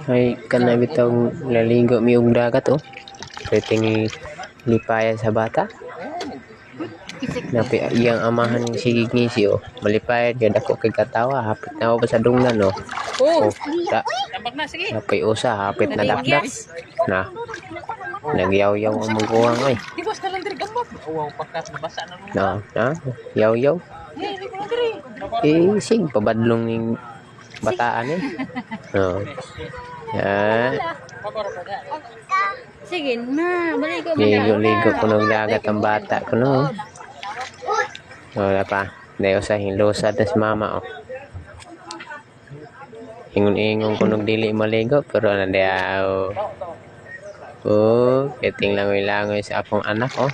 Ay kana bitaw laligo miug dagat oh. Pwedeng lipaya sa bata. Napi iyang amahan sige ngisi oh. Malipay gyud ako kay katawa hapit na ako sa dunggan oh. Oh, Tambak na, sige. napay usa hapit na dakdak. Na. Nagyaw-yaw ang magkuwang ay. Di boss na lang diri gambak. Wow, pagkat nabasa na mo. Na, yaw-yaw. Di ko lang diri. Sig pabadlong ning bataan eh. Oh. Yan. Sige na, balik ko Ligo-ligo ko ng dagat ang bata ko no. Wala pa. Dayo sa hinlusad na si mama oh. Ingon-ingon ko nung dili maligo pero nandiyaw. Oh, keting langoy-langoy sa akong anak oh.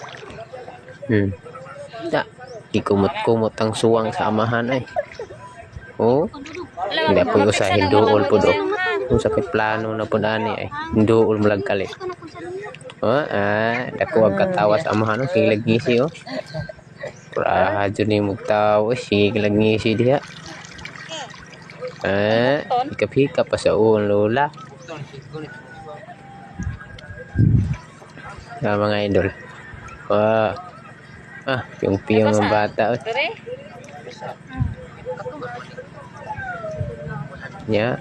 Da, ikumot-kumot ang suwang sa amahan ay. Oh, hindi po sa hinduol po do. Kung sakit plano na po dani ay hinduol mo lagkali. Oh, dako ang katawa sa amahan oh. Sige lagngisi oh. Praha dyan yung magtawa. Sige lagngisi diha. Hikap-hikap pa sa uon lola. Mga idol. Yung piyong ng bata. Ya.